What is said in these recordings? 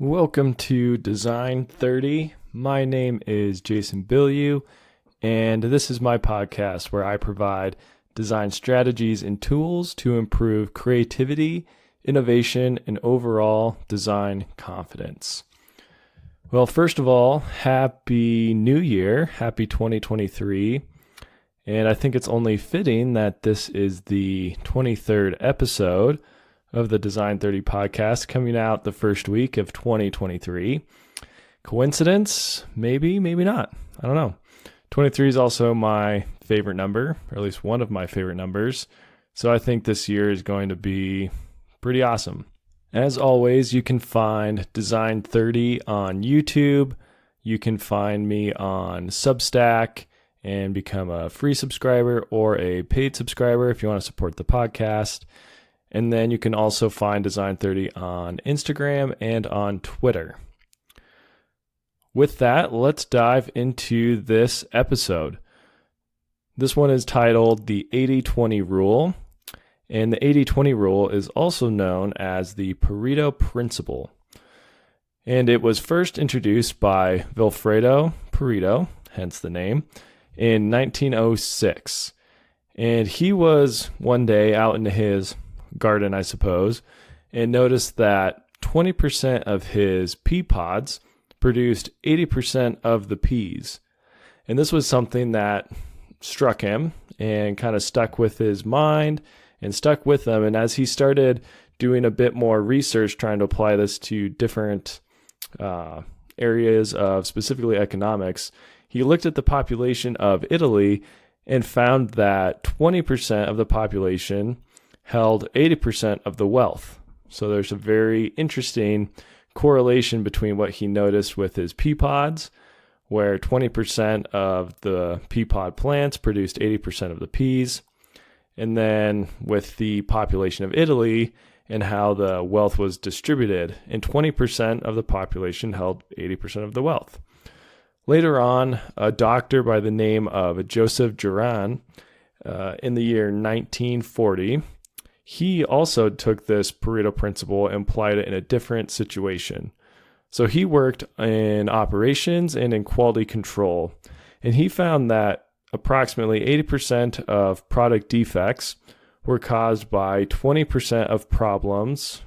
Welcome to Design 30. My name is Jason Bilyeu, and this is my podcast where I provide design strategies and tools to improve creativity, innovation, and overall design confidence. Well, first of all, Happy New Year, Happy 2023. And I think it's only fitting that this is the 23rd episode of the Design 30 podcast coming out the first week of 2023. Coincidence? Maybe, maybe not. I don't know. 23 is also my favorite number, or at least one of my favorite numbers. So I think this year is going to be pretty awesome. As always, you can find Design 30 on YouTube. You can find me on Substack and become a free subscriber or a paid subscriber if you want to support the podcast. And then you can also find Design 30 on Instagram and on Twitter. With that, let's dive into this episode. This one is titled The 80-20 Rule. And the 80-20 rule is also known as the Pareto Principle. And it was first introduced by Vilfredo Pareto, hence the name, in 1906. And he was one day out in his garden, I suppose, and noticed that 20% of his pea pods produced 80% of the peas. And this was something that struck him and kind of stuck with his mind and stuck with him. And as he started doing a bit more research, trying to apply this to different areas of specifically economics, he looked at the population of Italy and found that 20% of the population held 80% of the wealth. So there's a very interesting correlation between what he noticed with his pea pods, where 20% of the pea pod plants produced 80% of the peas, and then with the population of Italy and how the wealth was distributed, and 20% of the population held 80% of the wealth. Later on, a doctor by the name of Joseph Juran, in the year 1940, he also took this Pareto principle and applied it in a different situation. So he worked in operations and in quality control, and he found that approximately 80% of product defects were caused by 20% of problems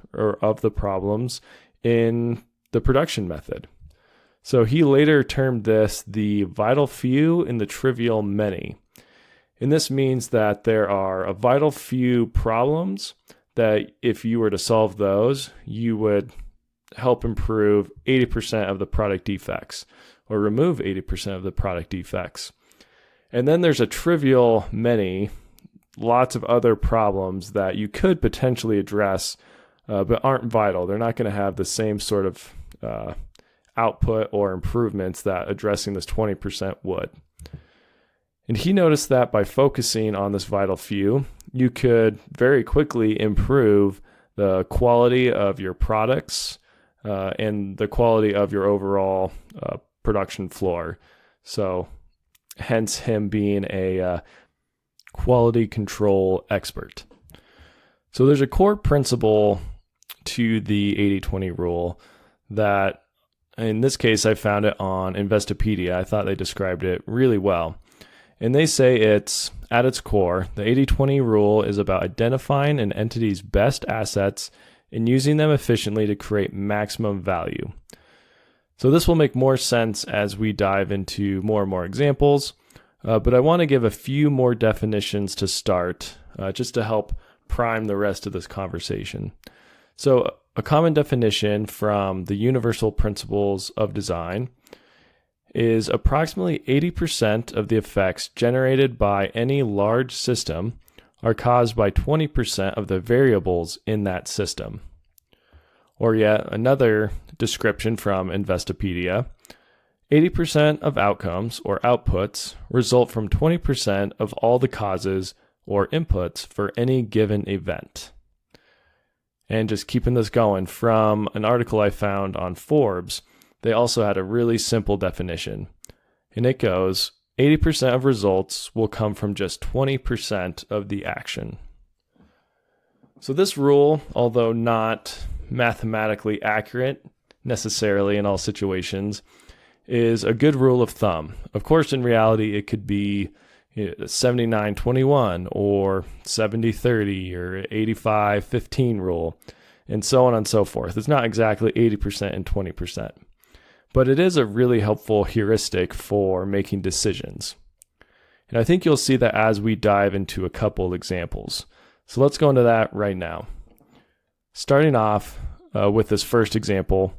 in the production method. So he later termed this the vital few and the trivial many. And this means that there are a vital few problems that if you were to solve those, you would help improve 80% of the product defects or remove 80% of the product defects. And then there's a trivial many, lots of other problems that you could potentially address, but aren't vital. They're not going to have the same sort of output or improvements that addressing this 20% would. And he noticed that by focusing on this vital few, you could very quickly improve the quality of your products and the quality of your overall production floor. So hence him being a quality control expert. So there's a core principle to the 80-20 rule that, in this case, I found it on Investopedia. I thought they described it really well. And they say it's, at its core, the 80-20 rule is about identifying an entity's best assets and using them efficiently to create maximum value. So this will make more sense as we dive into more and more examples, but I want to give a few more definitions to start, just to help prime the rest of this conversation. So a common definition from the Universal Principles of Design is approximately 80% of the effects generated by any large system are caused by 20% of the variables in that system. Or yet another description from Investopedia, 80% of outcomes or outputs result from 20% of all the causes or inputs for any given event. And just keeping this going, from an article I found on Forbes, they also had a really simple definition. And it goes, 80% of results will come from just 20% of the action. So this rule, although not mathematically accurate, necessarily in all situations, is a good rule of thumb. Of course, in reality, it could be 79-21 or 70-30 or 85-15 rule, and so on and so forth. It's not exactly 80% and 20%, but it is a really helpful heuristic for making decisions. And I think you'll see that as we dive into a couple examples. So let's go into that right now. Starting off with this first example,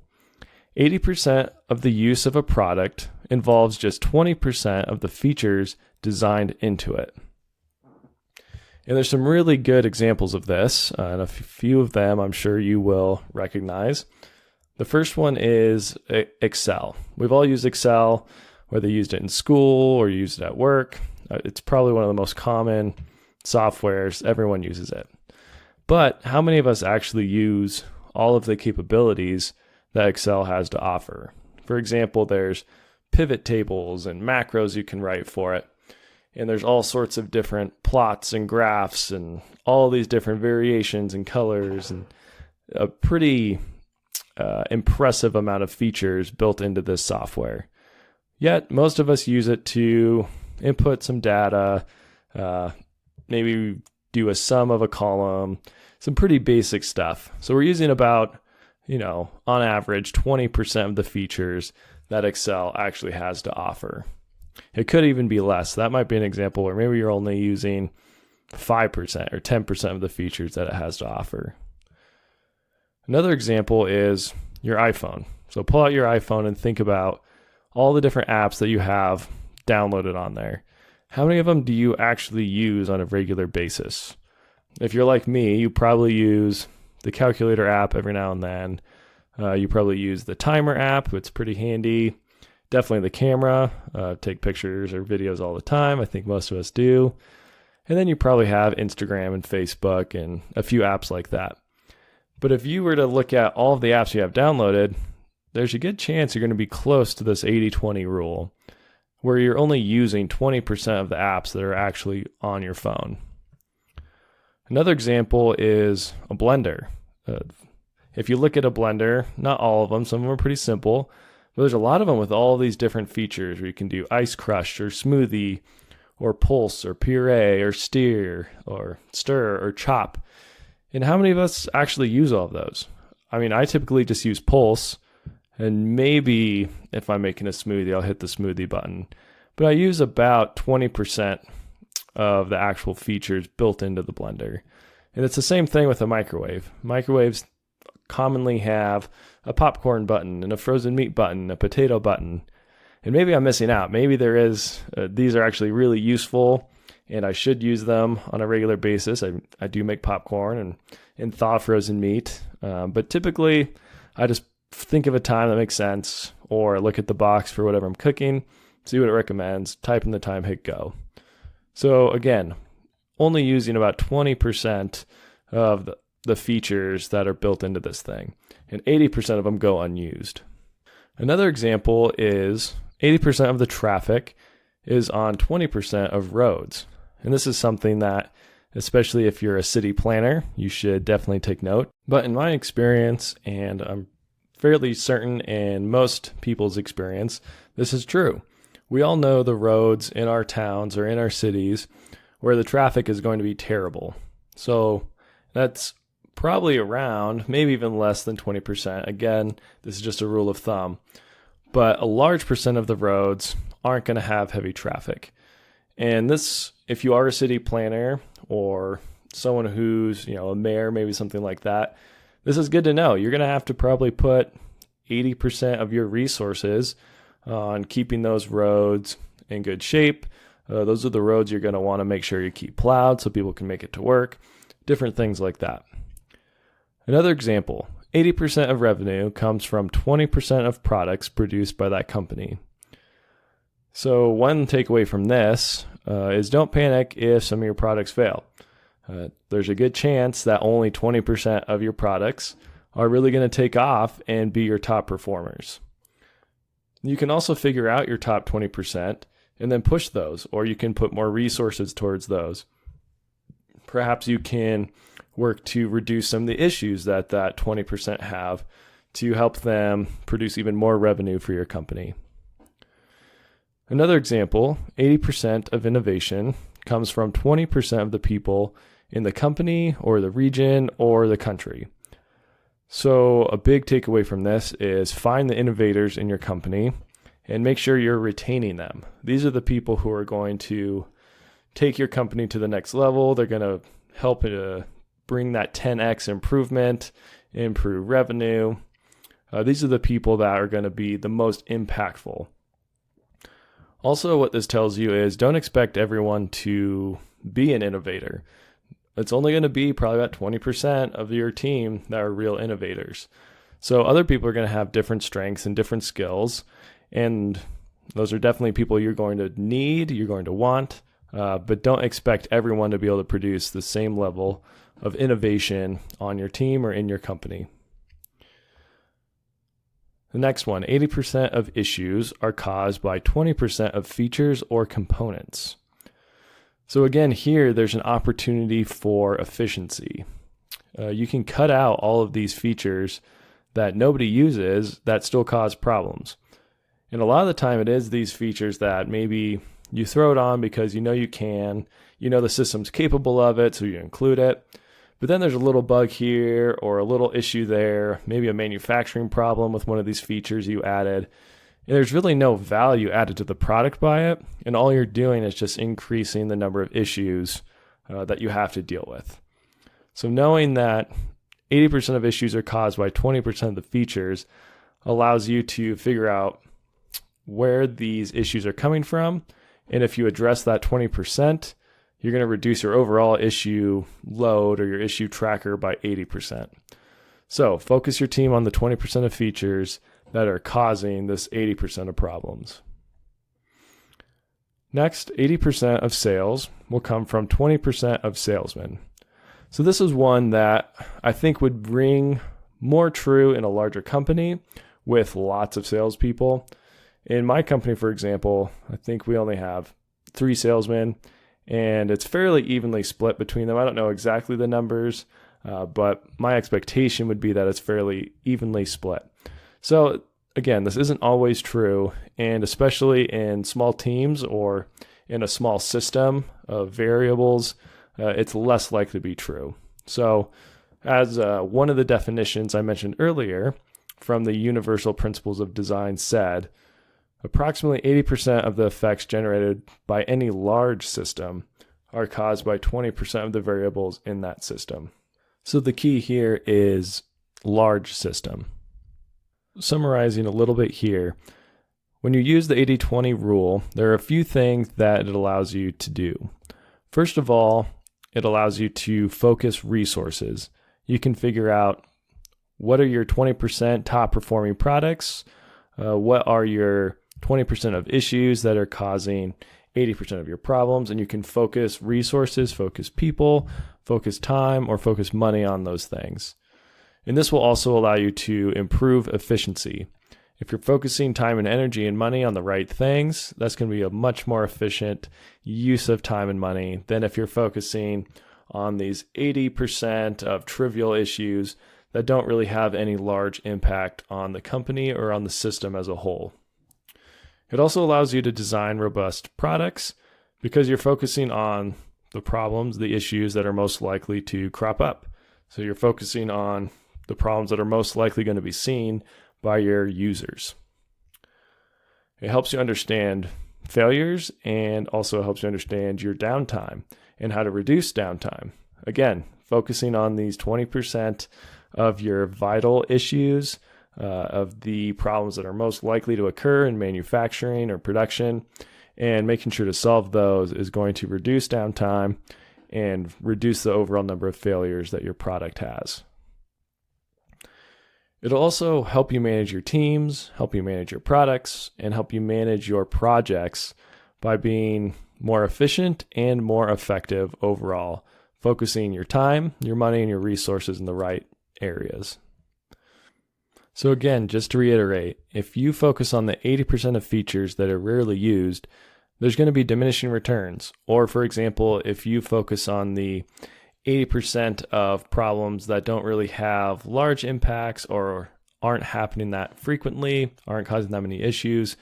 80% of the use of a product involves just 20% of the features designed into it. And there's some really good examples of this, and a few of them I'm sure you will recognize. The first one is Excel. We've all used Excel, whether you used it in school or you used it at work. It's probably one of the most common softwares. Everyone uses it. But how many of us actually use all of the capabilities that Excel has to offer? For example, there's pivot tables and macros you can write for it. And there's all sorts of different plots and graphs and all these different variations and colors and a pretty impressive amount of features built into this software. Yet most of us use it to input some data, maybe do a sum of a column, some pretty basic stuff. So we're using about, on average, 20% of the features that Excel actually has to offer. It could even be less. That might be an example where maybe you're only using 5% or 10% of the features that it has to offer. Another example is your iPhone. So pull out your iPhone and think about all the different apps that you have downloaded on there. How many of them do you actually use on a regular basis? If you're like me, you probably use the calculator app every now and then. You probably use the timer app. It's pretty handy. Definitely the camera, take pictures or videos all the time. I think most of us do. And then you probably have Instagram and Facebook and a few apps like that. But if you were to look at all of the apps you have downloaded, there's a good chance you're going to be close to this 80-20 rule, where you're only using 20% of the apps that are actually on your phone. Another example is a blender. If you look at a blender, not all of them, some of them are pretty simple, but there's a lot of them with all these different features where you can do ice crush or smoothie or pulse or puree or stir or chop. And how many of us actually use all of those? I mean, I typically just use pulse, and maybe if I'm making a smoothie, I'll hit the smoothie button. But I use about 20% of the actual features built into the blender. And it's the same thing with a microwave. Microwaves commonly have a popcorn button and a frozen meat button, a potato button. And maybe I'm missing out. Maybe there is, these are actually really useful and I should use them on a regular basis. I do make popcorn and thaw frozen meat. But typically I just think of a time that makes sense or look at the box for whatever I'm cooking, see what it recommends, type in the time, hit go. So again, only using about 20% of the features that are built into this thing, and 80% of them go unused. Another example is 80% of the traffic is on 20% of roads. And this is something that, especially if you're a city planner, you should definitely take note. But in my experience, and I'm fairly certain in most people's experience, this is true. We all know the roads in our towns or in our cities where the traffic is going to be terrible. So that's probably around, maybe even less than 20%. Again, this is just a rule of thumb. But a large percent of the roads aren't going to have heavy traffic. And this, if you are a city planner or someone who's, a mayor, maybe something like that, this is good to know. You're going to have to probably put 80% of your resources on keeping those roads in good shape. Those are the roads you're going to want to make sure you keep plowed so people can make it to work, different things like that. Another example, 80% of revenue comes from 20% of products produced by that company. So one takeaway from this is don't panic if some of your products fail. There's a good chance that only 20% of your products are really going to take off and be your top performers. You can also figure out your top 20% and then push those, or you can put more resources towards those. Perhaps you can work to reduce some of the issues that 20% have to help them produce even more revenue for your company. Another example, 80% of innovation comes from 20% of the people in the company or the region or the country. So a big takeaway from this is find the innovators in your company and make sure you're retaining them. These are the people who are going to take your company to the next level. They're going to help bring that 10x improvement, improve revenue. These are the people that are going to be the most impactful. Also, what this tells you is don't expect everyone to be an innovator. It's only going to be probably about 20% of your team that are real innovators. So other people are going to have different strengths and different skills, and those are definitely people you're going to need, you're going to want, but don't expect everyone to be able to produce the same level of innovation on your team or in your company. The next one, 80% of issues are caused by 20% of features or components. So again, here there's an opportunity for efficiency. You can cut out all of these features that nobody uses that still cause problems. And a lot of the time it is these features that maybe you throw it on because you know you can, you know the system's capable of it, so you include it. But then there's a little bug here or a little issue there, maybe a manufacturing problem with one of these features you added. And there's really no value added to the product by it. And all you're doing is just increasing the number of issues that you have to deal with. So knowing that 80% of issues are caused by 20% of the features allows you to figure out where these issues are coming from. And if you address that 20%, you're going to reduce your overall issue load or your issue tracker by 80%. So focus your team on the 20% of features that are causing this 80% of problems. Next, 80% of sales will come from 20% of salesmen. So this is one that I think would ring more true in a larger company with lots of salespeople. In my company, for example, I think we only have 3 salesmen, and it's fairly evenly split between them. I don't know exactly the numbers, but my expectation would be that it's fairly evenly split. So again, this isn't always true, and especially in small teams or in a small system of variables, it's less likely to be true. So as one of the definitions I mentioned earlier from the Universal Principles of Design said, approximately 80% of the effects generated by any large system are caused by 20% of the variables in that system. So the key here is large system. Summarizing a little bit here, when you use the 80-20 rule, there are a few things that it allows you to do. First of all, it allows you to focus resources. You can figure out what are your 20% top performing products, what are your 20% of issues that are causing 80% of your problems, and you can focus resources, focus people, focus time, or focus money on those things. And this will also allow you to improve efficiency. If you're focusing time and energy and money on the right things, that's going to be a much more efficient use of time and money than if you're focusing on these 80% of trivial issues that don't really have any large impact on the company or on the system as a whole. It also allows you to design robust products because you're focusing on the problems, the issues that are most likely to crop up. So you're focusing on the problems that are most likely going to be seen by your users. It helps you understand failures and also helps you understand your downtime and how to reduce downtime. Again, focusing on these 20% of your vital issues, of the problems that are most likely to occur in manufacturing or production, and making sure to solve those is going to reduce downtime and reduce the overall number of failures that your product has. It'll also help you manage your teams, help you manage your products, and help you manage your projects by being more efficient and more effective overall, focusing your time, your money, and your resources in the right areas. So again, just to reiterate, if you focus on the 80% of features that are rarely used, there's going to be diminishing returns. Or for example, if you focus on the 80% of problems that don't really have large impacts or aren't happening that frequently, aren't causing that many issues,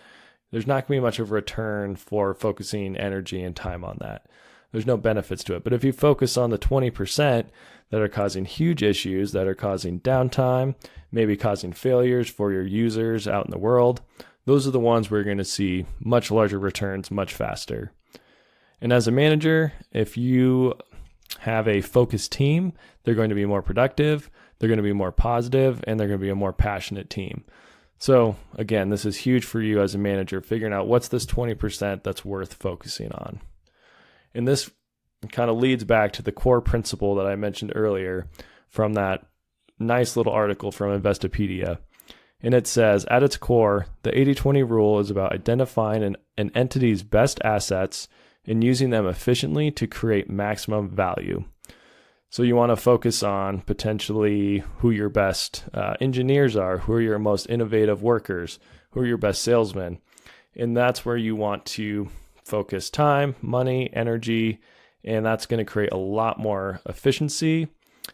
there's not going to be much of a return for focusing energy and time on that. There's no benefits to it. But if you focus on the 20% that are causing huge issues, that are causing downtime, maybe causing failures for your users out in the world, those are the ones where you're going to see much larger returns much faster. And as a manager, if you have a focused team, they're going to be more productive, they're going to be more positive, and they're going to be a more passionate team. So again, this is huge for you as a manager, figuring out what's this 20% that's worth focusing on. And this kind of leads back to the core principle that I mentioned earlier from that nice little article from Investopedia. And it says, at its core, the 80-20 rule is about identifying an entity's best assets and using them efficiently to create maximum value. So you want to focus on potentially who your best engineers are, who are your most innovative workers, who are your best salesmen. And that's where you want to focus time, money, energy, and that's going to create a lot more efficiency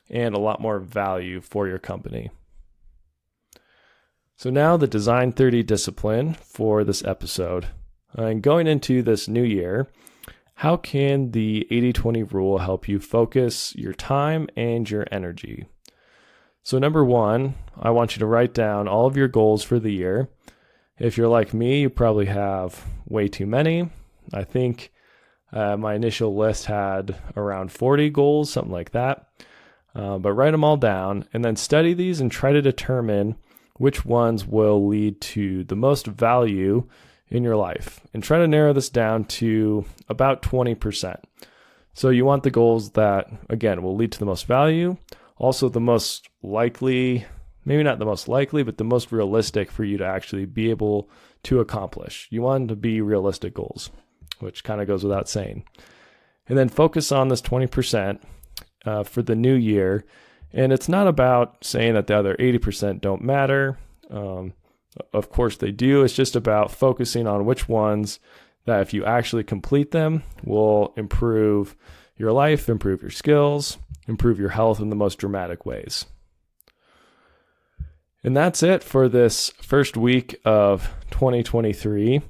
and a lot more value for your company. So now the Design 30 discipline for this episode. And going into this new year, how can the 80-20 rule help you focus your time and your energy? So number one, I want you to write down all of your goals for the year. If you're like me, you probably have way too many. I think my initial list had around 40 goals, something like that. But write them all down and then study these and try to determine which ones will lead to the most value in your life. And try to narrow this down to about 20%. So you want the goals that, again, will lead to the most value. Also the most likely, maybe not the most likely, but the most realistic for you to actually be able to accomplish. You want them to be realistic goals, which kind of goes without saying. And then focus on this 20% for the new year. And it's not about saying that the other 80% don't matter. Of course they do. It's just about focusing on which ones that if you actually complete them will improve your life, improve your skills, improve your health in the most dramatic ways. And that's it for this first week of 2023.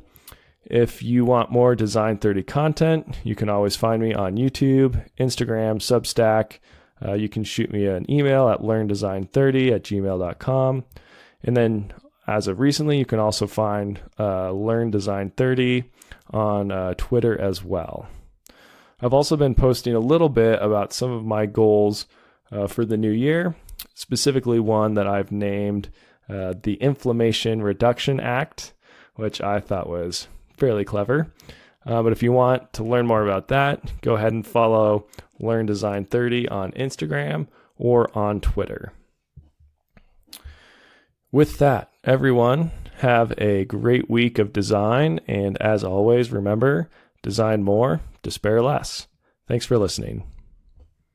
If you want more Design 30 content, you can always find me on YouTube, Instagram, Substack. You can shoot me an email at learndesign30@gmail.com. And then as of recently, you can also find Learn Design 30 on Twitter as well. I've also been posting a little bit about some of my goals for the new year, specifically one that I've named the Inflammation Reduction Act, which I thought was fairly clever. But if you want to learn more about that, go ahead and follow Learn Design 30 on Instagram or on Twitter. With that, everyone, have a great week of design. And as always, remember, design more, despair less. Thanks for listening.